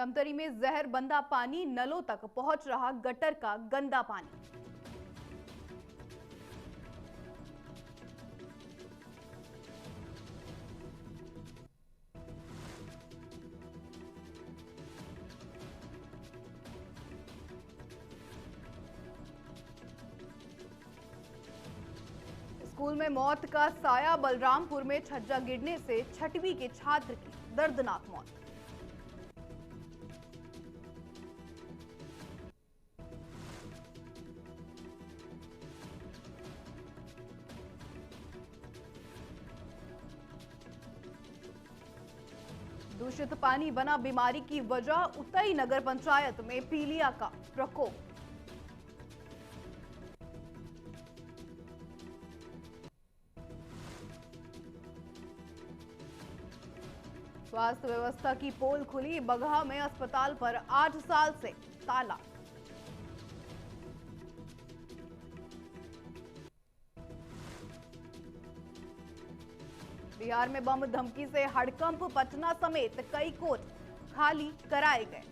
धमतरी में जहर बंदा पानी, नलों तक पहुंच रहा गटर का गंदा पानी। स्कूल में मौत का साया, बलरामपुर में छज्जा गिरने से 6वीं के छात्र की दर्दनाक मौत। दूषित पानी बना बीमारी की वजह, उतई नगर पंचायत में पीलिया का प्रकोप। स्वास्थ्य व्यवस्था की पोल खुली, बगहा में अस्पताल पर 8 साल से ताला। बिहार में बम धमकी से हड़कंप, पटना समेत कई कोर्ट खाली कराए गए।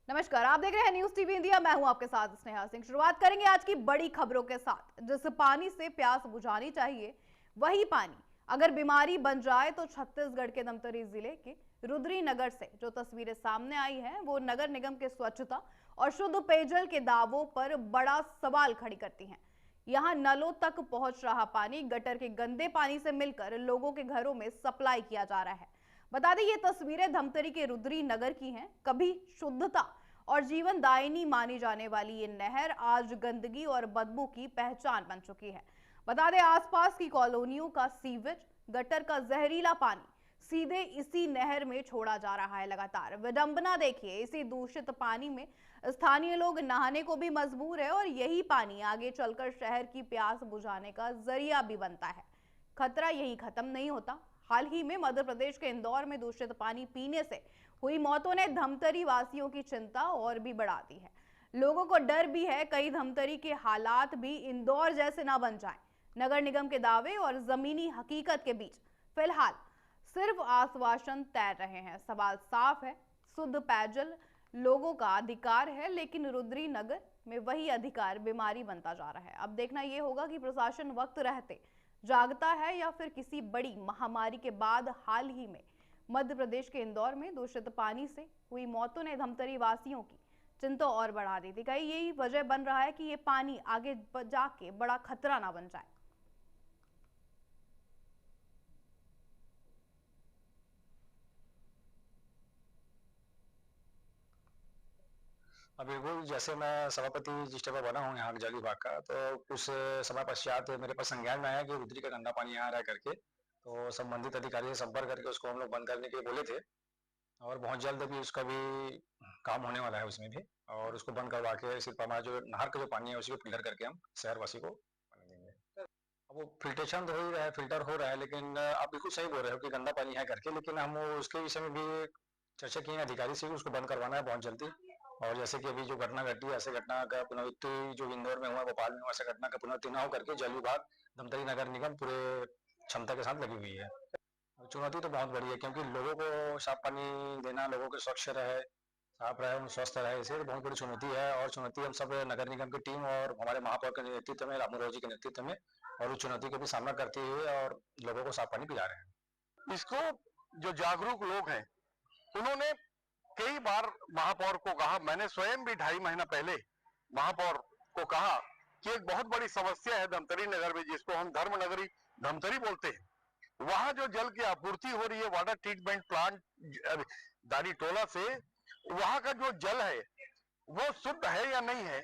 नमस्कार, आप देख रहे हैं न्यूज टीवी इंडिया। मैं हूं आपके साथ स्नेहा सिंह। शुरुआत करेंगे आज की बड़ी खबरों के साथ। जिस पानी से प्यास बुझानी चाहिए वही पानी अगर बीमारी बन जाए तो छत्तीसगढ़ के धमतरी जिले के रुद्री नगर से जो तस्वीरें सामने आई हैं वो नगर निगम के स्वच्छता और शुद्ध पेयजल के दावों पर बड़ा सवाल खड़ी करती हैं। यहाँ नलों तक पहुंच रहा पानी गटर के गंदे पानी से मिलकर लोगों के घरों में सप्लाई किया जा रहा है। बता दें ये तस्वीरें धमतरी के रुद्री नगर की हैं। कभी शुद्धता और जीवन दायिनी मानी जाने वाली ये नहर आज गंदगी और बदबू की पहचान बन चुकी है। बता दें आसपास की कॉलोनियों का सीवेज, गटर का जहरीला पानी सीधे इसी नहर में छोड़ा जा रहा है। लगातार विडंबना देखिए, इसी दूषित पानी में स्थानीय लोग नहाने को भी मजबूर है और यही पानी आगे चलकर शहर की प्यास बुझाने का जरिया भी बनता है। खतरा यही खत्म नहीं होता। हाल ही में मध्य प्रदेश के इंदौर में दूषित पानी पीने से हुई मौतों ने धमतरी वासियों की चिंता और भी बढ़ा दी है। लोगों को डर भी है कहीं धमतरी के हालात भी इंदौर जैसे ना बन जाएं। नगर निगम के दावे और जमीनी हकीकत के बीच फिलहाल सिर्फ आश्वासन तैर रहे हैं। सवाल साफ है, शुद्ध पेयजल लोगों का अधिकार है, लेकिन रुद्री नगर में वही अधिकार बीमारी बनता जा रहा है। अब देखना यह होगा कि प्रशासन वक्त रहते जागता है या फिर किसी बड़ी महामारी के बाद। हाल ही में मध्य प्रदेश के इंदौर में दूषित पानी से हुई मौतों ने धमतरी वासियों की चिंता और बढ़ा दी थी। कहीं यही वजह बन रहा है कि ये पानी आगे जाके बड़ा खतरा ना बन जाए। बिल्कुल, जैसे मैं सभापति जिस टाइप का बना हूँ यहाँ के जल विभाग का, तो कुछ समय पश्चात मेरे पास संज्ञान में आया कि रुद्री का गंदा पानी यहाँ आ रहा है करके। तो संबंधित अधिकारी से संपर्क करके उसको हम लोग बंद करने के लिए बोले थे और बहुत जल्द अभी उसका भी काम होने वाला है उसमें भी। और उसको बंद करवा के सिर्फ हमारा जो नहर का जो पानी है उसी को फिल्टर करके हम शहरवासी को पानी देंगे। अब वो फिल्ट्रेशन तो हो ही रहा है, फिल्टर हो रहा है, लेकिन आप बिल्कुल सही बोल रहे हो कि गंदा पानी है करके। लेकिन हम उसके विषय में भी चर्चा की है अधिकारी से, उसको बंद करवाना है बहुत जल्दी। और जैसे कि अभी जो घटना घटी है, ऐसे घटना का पुनरावृत्ति जो इंदौर में हुआ, भोपाल में हुआ, ऐसा घटना का पुनरावृत्ति न हो करके जल विभाग, धमतरी नगर निगम पूरे क्षमता के साथ लगी हुई है। चुनौती तो बहुत बड़ी है क्योंकि लोगों को साफ पानी देना, लोगों के स्वच्छ रहे, साफ रहे, उन स्वस्थ रहे, इसे बहुत बड़ी चुनौती है। और चुनौती हम सब नगर निगम की टीम और हमारे महापौर के नेतृत्व में, रामू जी के नेतृत्व में, और उस चुनौती का भी सामना करते हुए और लोगों को साफ पानी पिला रहे हैं। इसको जो जागरूक लोग हैं उन्होंने कई बार महापौर को कहा, मैंने स्वयं भी 2.5 महीना पहले महापौर को कहा कि एक बहुत बड़ी समस्या है धमतरी नगर में, जिसको हम धर्म नगरी धमतरी बोलते हैं। वहां जो जल की आपूर्ति हो रही है वाटर ट्रीटमेंट प्लांट दानी टोला से, वहां का जो जल है वो शुद्ध है या नहीं है,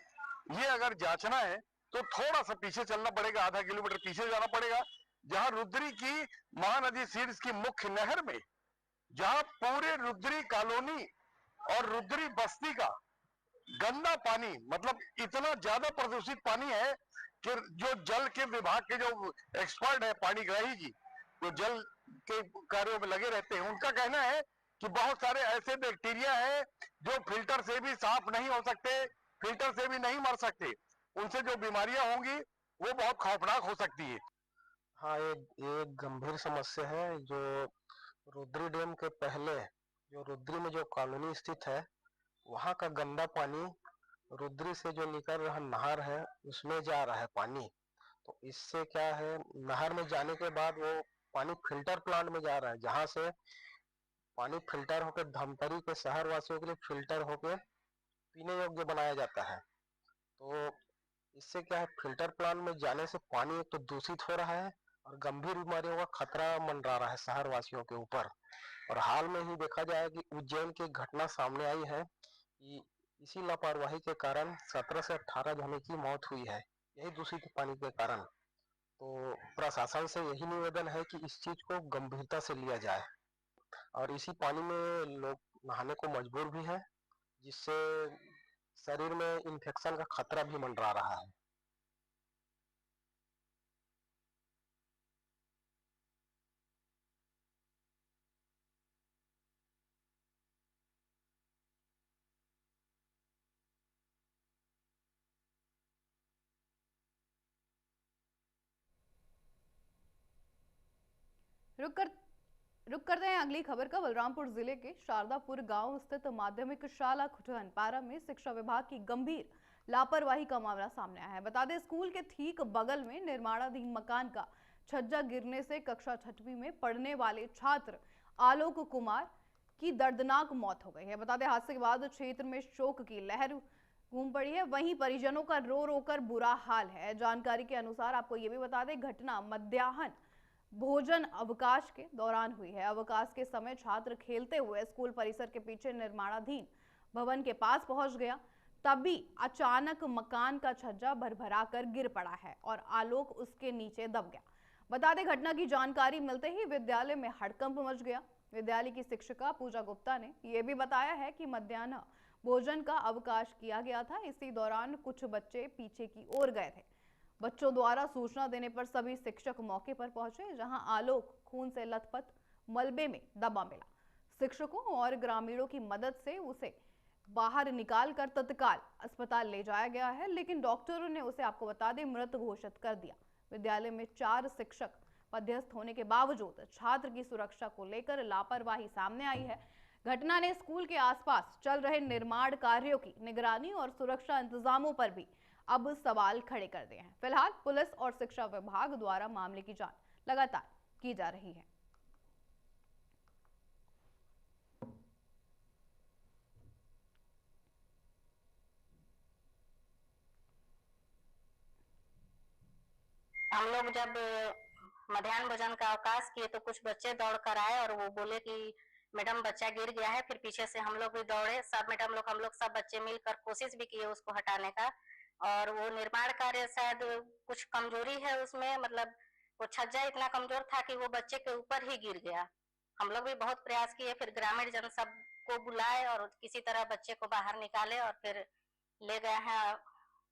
ये अगर जांचना है तो थोड़ा सा पीछे चलना पड़ेगा, आधा किलोमीटर पीछे जाना पड़ेगा, जहां रुद्री की महानदी शीर्ष की मुख्य नहर में, जहां पूरे रुद्री कॉलोनी और रुद्री बस्ती का गंदा पानी, मतलब इतना ज्यादा प्रदूषित पानी है कि जो जल के विभाग के जो एक्सपर्ट है, पानीग्राही जी जो जल के कार्यों में लगे रहते हैं, उनका कहना है कि बहुत सारे ऐसे बैक्टीरिया है जो फिल्टर से भी साफ नहीं हो सकते, फिल्टर से भी नहीं मर सकते। उनसे जो बीमारियां होंगी वो बहुत खौफनाक हो सकती है। हाँ, ये गंभीर समस्या है। जो रुद्री डैम के पहले जो रुद्री में जो कॉलोनी स्थित है, वहाँ का गंदा पानी रुद्री से जो निकल रहा नहर है उसमें जा रहा है पानी। तो इससे क्या है, नहर में जाने के बाद वो पानी फिल्टर प्लांट में जा रहा है, जहाँ से पानी फिल्टर होकर धमतरी के शहर वासियों के लिए फिल्टर होकर पीने योग्य बनाया जाता है। तो इससे क्या है, फिल्टर प्लांट में जाने से पानी एक तो दूषित हो रहा है और गंभीर बीमारियों का खतरा मंडरा रहा है शहर वासियों के ऊपर। और हाल में ही देखा जाए कि उज्जैन की एक घटना सामने आई है कि इसी लापरवाही के कारण 17 से 18 जने की मौत हुई है, यही दूषित पानी के कारण। तो प्रशासन से यही निवेदन है कि इस चीज को गंभीरता से लिया जाए। और इसी पानी में लोग नहाने को मजबूर भी हैं, जिससे शरीर में इन्फेक्शन का खतरा भी मंडरा रहा है। रुक करते हैं अगली खबर का। बलरामपुर जिले के शारदापुर गांव स्थित माध्यमिक शाला खुटनपारा में शिक्षा विभाग की गंभीर लापरवाही का मामला सामने आया है। बता दें, स्कूल के ठीक बगल में निर्माणाधीन मकान का छज्जा गिरने से कक्षा 6वीं में पढ़ने वाले छात्र आलोक कुमार की दर्दनाक मौत हो गई है। बता दें, हादसे के बाद क्षेत्र में शोक की लहर घूम पड़ी है। वहीं परिजनों का रो रो कर बुरा हाल है। जानकारी के अनुसार आपको ये भी बता दें, घटना मध्याह्न भोजन अवकाश के दौरान हुई है। अवकाश के समय छात्र खेलते हुए स्कूल परिसर के पीछे निर्माणाधीन भवन के पास पहुंच गया, तभी अचानक मकान का छज्जा भरभरा कर गिर पड़ा है और आलोक उसके नीचे दब गया। बता दें, घटना की जानकारी मिलते ही विद्यालय में हड़कंप मच गया। विद्यालय की शिक्षिका पूजा गुप्ता ने यह भी बताया है कि मध्याह्न भोजन का अवकाश किया गया था। इसी दौरान कुछ बच्चे पीछे की ओर गए थे। बच्चों द्वारा सूचना देने पर सभी शिक्षक मौके पर पहुंचे, जहां आलोक खून से लथपथ मलबे में दबा मिला। शिक्षकों और ग्रामीणों की मदद से उसे बाहर निकालकर तत्काल अस्पताल ले जाया गया है, लेकिन डॉक्टरों ने उसे, आपको बता दें, मृत घोषित कर दिया। विद्यालय में 4 शिक्षक पदस्थ होने के बावजूद छात्र की सुरक्षा को लेकर लापरवाही सामने आई है। घटना ने स्कूल के आसपास चल रहे निर्माण कार्यों की निगरानी और सुरक्षा इंतजामों पर भी अब सवाल खड़े कर दिए हैं। फिलहाल पुलिस और शिक्षा विभाग द्वारा मामले की जांच लगातार की जा रही है। हम लोग जब मध्याह्न भोजन का अवकाश किए तो कुछ बच्चे दौड़ कर आए और वो बोले कि मैडम बच्चा गिर गया है। फिर पीछे से हम लोग भी दौड़े, सब मैडम लोग, हम लोग सब बच्चे मिलकर कोशिश भी किए उसको हटाने का। और वो निर्माण कार्य शायद कुछ कमजोरी है उसमें, मतलब वो छज्जा इतना कमजोर था कि वो बच्चे के ऊपर ही गिर गया। हम लोग भी बहुत प्रयास किए, फिर ग्रामीण जन सबको बुलाए और किसी तरह बच्चे को बाहर निकाले और फिर ले गए हैं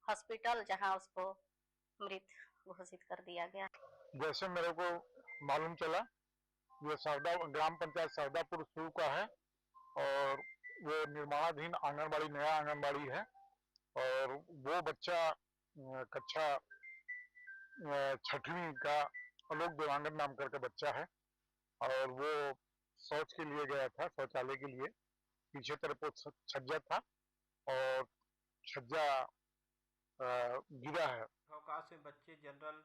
हॉस्पिटल, जहाँ उसको मृत घोषित कर दिया गया। जैसे मेरे को मालूम चला, ये ग्राम पंचायत शारदापुर शुरू का है और वो निर्माणाधीन आंगनबाड़ी, नया आंगनबाड़ी है। और वो बच्चा कक्षा 6वीं का आलोक देवांगन नाम करके बच्चा है और वो शौच के लिए गया था, शौचालय के लिए। पीछे तरफ वो छज्जा था और छज्जा गिरा है। अवकाश में बच्चे जनरल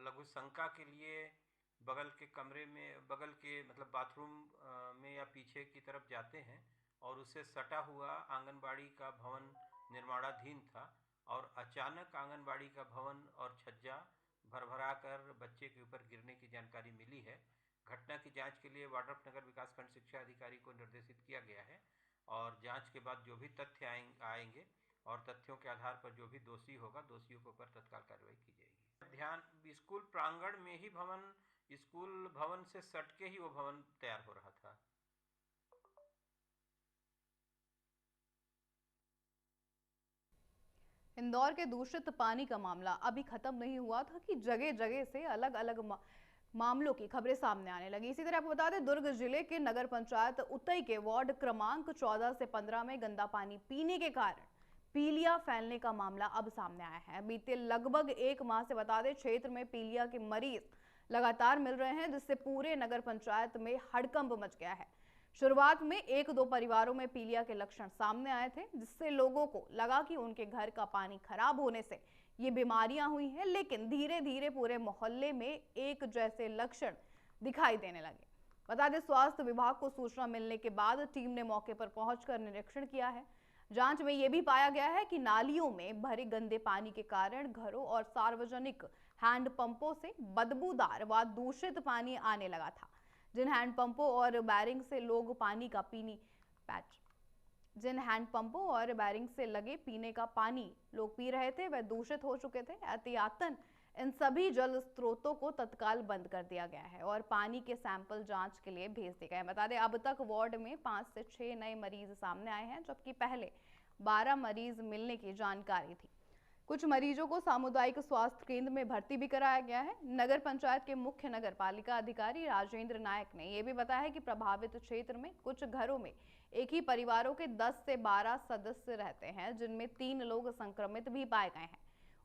लघु शंका के लिए बगल के कमरे में, बगल के मतलब बाथरूम में या पीछे की तरफ जाते हैं और उससे सटा हुआ आंगनबाड़ी का भवन निर्माणाधीन था और अचानक आंगनबाड़ी का भवन और छज्जा भरभरा कर बच्चे के ऊपर गिरने की जानकारी मिली है। घटना की जांच के लिए वाड्रफनगर विकासखंड शिक्षा अधिकारी को निर्देशित किया गया है और जांच के बाद जो भी तथ्य आएंगे और तथ्यों के आधार पर जो भी दोषी होगा, दोषियों के ऊपर तत्काल कार्रवाई की जाएगी। ध्यान, स्कूल प्रांगण में ही भवन, स्कूल भवन से सट के ही वो भवन तैयार हो रहा था। इंदौर के दूषित पानी का मामला अभी खत्म नहीं हुआ था कि जगह जगह से अलग अलग मामलों की खबरें सामने आने लगी। इसी तरह आपको बता दें, दुर्ग जिले के नगर पंचायत उतई के वार्ड क्रमांक 14 से 15 में गंदा पानी पीने के कारण पीलिया फैलने का मामला अब सामने आया है। बीते लगभग 1 माह से बता दें क्षेत्र में पीलिया के मरीज लगातार मिल रहे हैं, जिससे पूरे नगर पंचायत में हड़कंप मच गया है। शुरुआत में 1-2 परिवारों में पीलिया के लक्षण सामने आए थे, जिससे लोगों को लगा कि उनके घर का पानी खराब होने से ये बीमारियां हुई हैं, लेकिन धीरे धीरे पूरे मोहल्ले में एक जैसे लक्षण दिखाई देने लगे। बता दें स्वास्थ्य विभाग को सूचना मिलने के बाद टीम ने मौके पर पहुंचकर निरीक्षण किया है। जांच में यह भी पाया गया है कि नालियों में भरे गंदे पानी के कारण घरों और सार्वजनिक हैंडपंपों से बदबूदार व दूषित पानी आने लगा था। जिन हैंडपंपों और बैरिंग से लोग पानी का जिन हैंडपंपों और बैरिंग से लगे पीने का पानी लोग पी रहे थे वह दूषित हो चुके थे। एहतियातन इन सभी जल स्रोतों को तत्काल बंद कर दिया गया है और पानी के सैंपल जांच के लिए भेज दिए गए हैं। बता दें अब तक वार्ड में 5 से 6 नए मरीज सामने आए हैं, जबकि पहले 12 मरीज मिलने की जानकारी थी। कुछ मरीजों को सामुदायिक स्वास्थ्य केंद्र में भर्ती भी कराया गया है। नगर पंचायत के मुख्य नगर पालिका अधिकारी राजेंद्र नायक ने यह भी बताया है कि प्रभावित क्षेत्र में कुछ घरों में एक ही परिवारों के 10 से 12 सदस्य रहते हैं, जिनमें 3 लोग संक्रमित भी पाए गए हैं।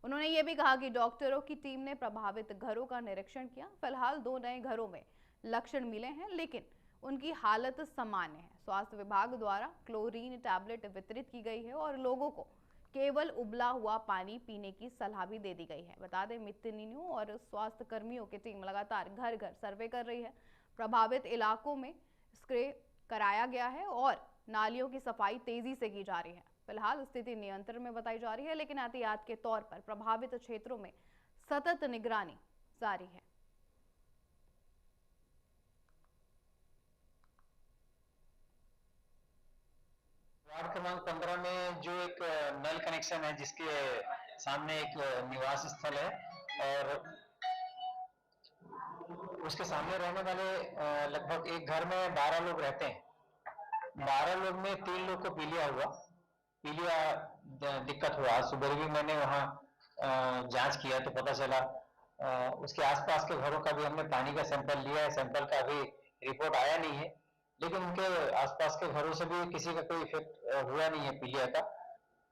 उन्होंने ये भी कहा कि डॉक्टरों की टीम ने प्रभावित घरों का निरीक्षण किया। फिलहाल 2 नए घरों में लक्षण मिले हैं, लेकिन उनकी हालत सामान्य है। स्वास्थ्य विभाग द्वारा क्लोरीन टैबलेट वितरित की गई है और लोगों को केवल उबला हुआ पानी पीने की सलाह भी दे दी गई है। बता दें मित्तनियों और स्वास्थ्य कर्मियों की टीम लगातार घर घर सर्वे कर रही है। प्रभावित इलाकों में स्प्रे कराया गया है और नालियों की सफाई तेजी से की जा रही है। फिलहाल स्थिति नियंत्रण में बताई जा रही है, लेकिन एहतियात के तौर पर प्रभावित क्षेत्रों में सतत निगरानी जारी है। वार्ड क्रमांक 15 में जो एक नल कनेक्शन है, जिसके सामने एक निवास स्थल है और उसके सामने रहने वाले लगभग एक घर में 12 लोग रहते हैं। 12 लोग में 3 लोग को पीलिया दिक्कत हुआ। सुबह भी मैंने वहाँ जांच किया तो पता चला। उसके आसपास के घरों का भी हमने पानी का सैंपल लिया है। सैंपल का अभी रिपोर्ट आया नहीं है, लेकिन उनके आसपास के घरों से भी किसी का कोई इफेक्ट हुआ नहीं है। पीलिया का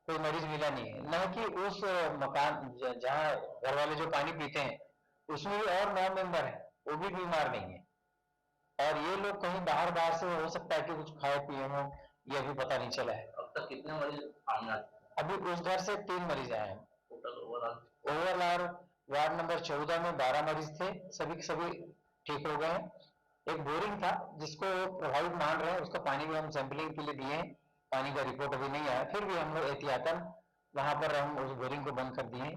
कोई मरीज मिला नहीं है। न कि उस मकान जहाँ घर वाले जो पानी पीते हैं उसमें भी और 9 मेंबर है, वो भी बीमार नहीं है। और ये लोग कहीं बाहर से हो सकता है कि कुछ खाए पिए हो, ये अभी पता नहीं चला है। अब तक कितने मरीज पानी आते हैं? अभी उस घर से 3 मरीज आए हैं। ओवरऑल वार्ड नंबर 14 में 12 मरीज थे, सभी के सभी ठीक हो गए हैं। एक बोरिंग था जिसको प्रभावित मान रहे हैं, उसका पानी भी हम सैंपलिंग के लिए दिए हैं। पानी का रिपोर्ट अभी नहीं आया, फिर भी हम लोग एहतियातन वहां पर हम उस बोरिंग को बंद कर दिए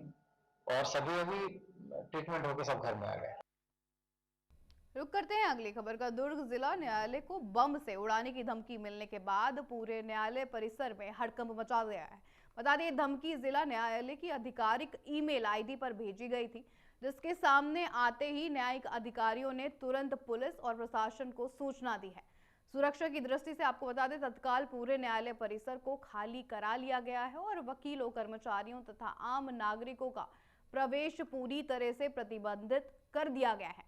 और सभी अभी ट्रीटमेंट होकर सब घर में आ गए। रुक करते हैं अगली खबर का। दुर्ग जिला न्यायालय को बम से उड़ाने की धमकी मिलने के बाद पूरे न्यायालय परिसर में हड़कंप मचा गया है। बता दें धमकी जिला न्यायालय की आधिकारिक ईमेल आईडी पर भेजी गई थी, जिसके सामने आते ही न्यायिक अधिकारियों ने तुरंत पुलिस और प्रशासन को सूचना दी है। सुरक्षा की दृष्टि से आपको बता दें तत्काल पूरे न्यायालय परिसर को खाली करा लिया गया है और वकीलों, कर्मचारियों तथा आम नागरिकों का प्रवेश पूरी तरह से प्रतिबंधित कर दिया गया है।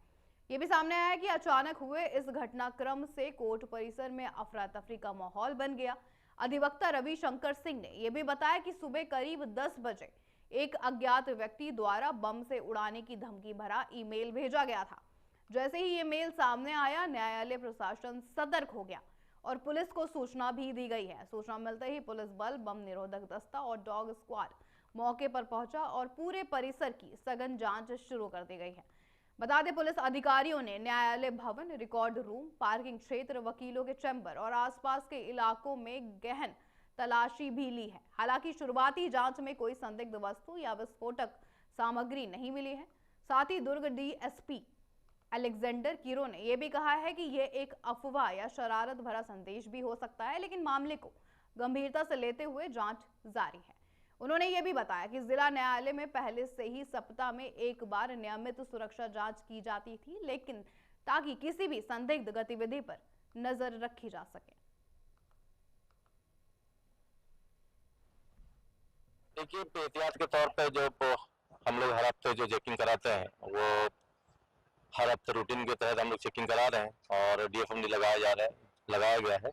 ये भी सामने आया है कि अचानक हुए इस घटनाक्रम से कोर्ट परिसर में अफरा तफरी का माहौल बन गया। अधिवक्ता रवि शंकर सिंह ने यह भी बताया कि सुबह करीब 10 बजे एक अज्ञात व्यक्ति द्वारा बम से उड़ाने की धमकी भरा ईमेल भेजा गया था। जैसे ही ये मेल सामने आया, न्यायालय प्रशासन सतर्क हो गया और पुलिस को सूचना भी दी गई है। सूचना मिलते ही पुलिस बल, बम निरोधक दस्ता और डॉग स्क्वाड मौके पर पहुंचा और पूरे परिसर की सघन जांच शुरू कर दी गई है। बता दें पुलिस अधिकारियों ने न्यायालय भवन, रिकॉर्ड रूम, पार्किंग क्षेत्र, वकीलों के चैम्बर और आसपास के इलाकों में गहन तलाशी भी ली है। हालांकि शुरुआती जांच में कोई संदिग्ध वस्तु या विस्फोटक सामग्री नहीं मिली है। साथ ही दुर्ग डीएसपी अलेक्जेंडर किरो ने यह भी कहा है कि यह एक अफवाह या शरारत भरा संदेश भी हो सकता है, लेकिन मामले को गंभीरता से लेते हुए जांच जारी है। उन्होंने ये भी बताया कि जिला न्यायालय में पहले से ही सप्ताह में एक बार नियमित सुरक्षा जांच की जाती थी, लेकिन ताकि किसी भी संदिग्ध गतिविधि पर नजर रखी जा सके। देखिए, एहतियात के तौर पर जो हम लोग हर हफ्ते जो चेकिंग कराते हैं, वो हर हफ्ते रूटीन के तहत हम लोग चेकिंग करा रहे हैं और डीएफएमडी लगाया गया है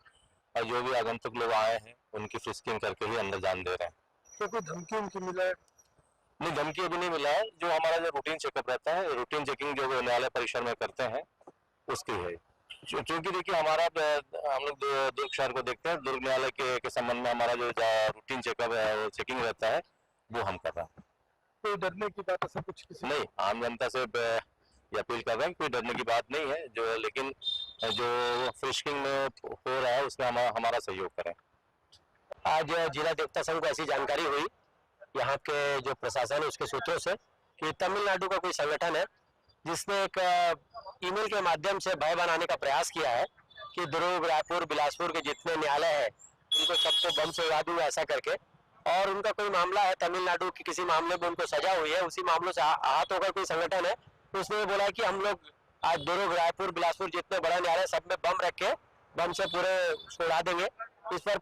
और जो भी आगंतुक लोग आए हैं उनकी फिस्किंग करके ही अंदर जान दे रहे हैं। क्या कोई धमकी उनकी मिला है? नहीं, धमकी अभी नहीं मिला है। जो हमारा जो रूटीन चेकअप रहता है, रूटीन चेकिंग जो न्यायालय परिसर में करते हैं उसकी है। क्योंकि देखिए हमारा हम लोग दुर्ग शहर को देखते हैं, दुर्ग न्यायालय के संबंध में हमारा जो रूटीन चेकअप है वो चेकिंग रहता है, वो हम कर रहे हैं। कोई डरने की बात ऐसा कुछ किसी नहीं, आम जनता से ये अपील कर रहे हैं, कोई डरने की बात नहीं है। जो लेकिन जो फ्रिस्किंग में हो रहा है उसमें हमारा सहयोग करें। आज जिला देवता संघ को ऐसी जानकारी हुई यहाँ के जो प्रशासन है उसके सूत्रों से कि तमिलनाडु का कोई संगठन है जिसने एक ईमेल के माध्यम से भय बनाने का प्रयास किया है कि दुर्ग, रायपुर, बिलासपुर के जितने न्यायालय हैं उनको सबको बम से उड़ा दूंगा ऐसा करके। और उनका कोई मामला है तमिलनाडु की, किसी मामले में उनको सजा हुई है, उसी मामलों से आहत होकर कोई संगठन है, तो उसने बोला कि हम लोग आज दुर्ग, रायपुर, बिलासपुर जितने बड़ा न्यायालय सब में बम रख के बम से पूरे उसको उड़ा देंगे। इस पर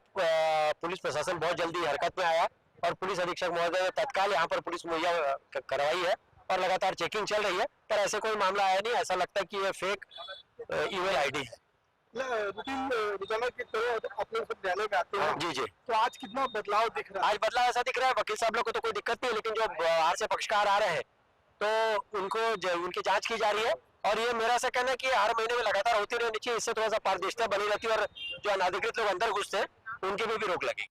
पुलिस प्रशासन बहुत जल्दी हरकत में आया और पुलिस अधीक्षक महोदय ने तत्काल यहाँ पर पुलिस मुहैया करवाई है और लगातार चेकिंग चल रही है, पर ऐसे कोई मामला आया नहीं। ऐसा लगता है कि ये फेक ईमेल आईडी है। रूटीन रोजाना की तरह अपने सब न्यायालय में आते हैं। जी जी। तो आज कितना बदलाव दिख रहा है? आज बदलाव ऐसा दिख रहा है, वकील साहब लोग को तो कोई दिक्कत नहीं है, लेकिन जो बाहर से पक्षकार आ रहे हैं तो उनकी जांच की जा रही है। और ये मेरा ऐसा कहना है कि हर महीने में लगातार होती रहनी चाहिए, इससे थोड़ा सा पारदर्शिता बनी रहती है और जो अनाधिकृत लोग अंदर घुसते हैं उनके भी रोक लगेगी।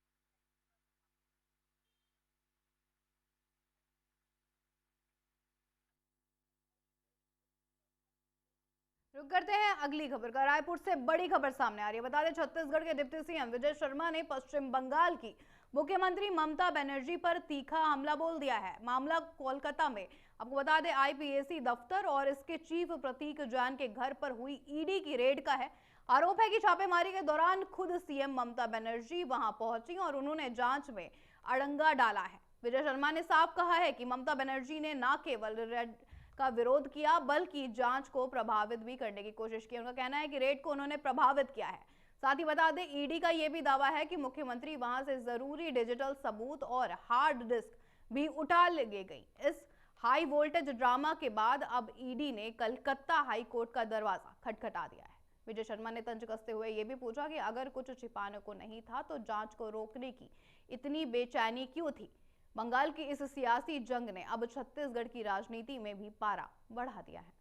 रुक करते हैं अगली खबर का। रायपुर से बड़ी खबर सामने आ रही है। बता दें, छत्तीसगढ़ के डिप्टी सीएम विजय शर्मा ने पश्चिम बंगाल की मुख्यमंत्री ममता बनर्जी पर तीखा हमला बोल दिया है। मामला कोलकाता में, आपको बता दें, आईपीएसी दफ्तर और इसके चीफ प्रतीक जैन के घर पर हुई ईडी की रेड का है। आरोप है कि छापेमारी के दौरान खुद सीएम ममता बनर्जी वहां पहुंची और उन्होंने जांच में अड़ंगा डाला है। विजय शर्मा ने साफ कहा है कि ममता बनर्जी ने न केवल रेड का विरोध किया बल्कि जांच को प्रभावित भी करने की कोशिश की। उनका कहना है कि रेड को उन्होंने प्रभावित किया है। साथ ही बता दें, ईडी का यह भी दावा है कि मुख्यमंत्री वहां से जरूरी डिजिटल सबूत और हार्ड डिस्क भी उठा ले गई। इस हाई वोल्टेज ड्रामा के बाद अब ईडी ने कलकत्ता हाई कोर्ट का दरवाजा खटखटा दिया है। विजय शर्मा ने तंज कसते हुए यह भी पूछा कि अगर कुछ छिपाने को नहीं था तो जांच को रोकने की इतनी बेचैनी क्यों थी। बंगाल की इस सियासी जंग ने अब छत्तीसगढ़ की राजनीति में भी पारा बढ़ा दिया है।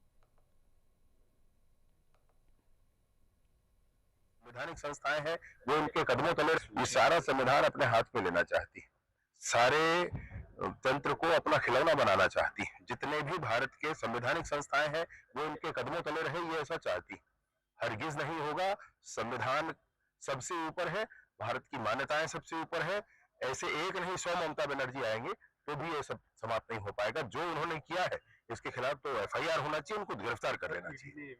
संवैधानिक संस्थाएं हैं वो इनके कदमों तले ये सारा संविधान अपने हाथ में लेना चाहती है, सारे तंत्र को अपना खिलौना बनाना चाहती है। जितने भी भारत के संवैधानिक संस्थाएं हैं वो इनके कदमों तले रहे, ये ऐसा चाहती। हरगिज नहीं होगा। संविधान सबसे ऊपर है, भारत की मान्यताएं सबसे ऊपर है। ऐसे एक नहीं 100 ममता बनर्जी आएंगे तो भी ये सब समाप्त नहीं हो पाएगा। जो उन्होंने किया है इसके खिलाफ तो एफआईआर होना चाहिए, उनको गिरफ्तार कर लेना चाहिए।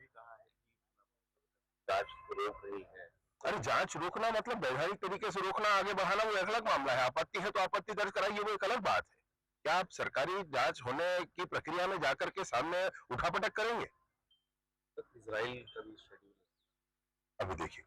जांच रोक रही है। अरे जांच रोकना मतलब वैधानिक तरीके से रोकना, आगे बढ़ाना वो एक अलग मामला है। आपत्ति है तो आपत्ति दर्ज कराइए, वो एक अलग बात है। क्या आप सरकारी जांच होने की प्रक्रिया में जाकर के सामने उठापटक करेंगे? इजराइल का भी शेड्यूल अभी देखिए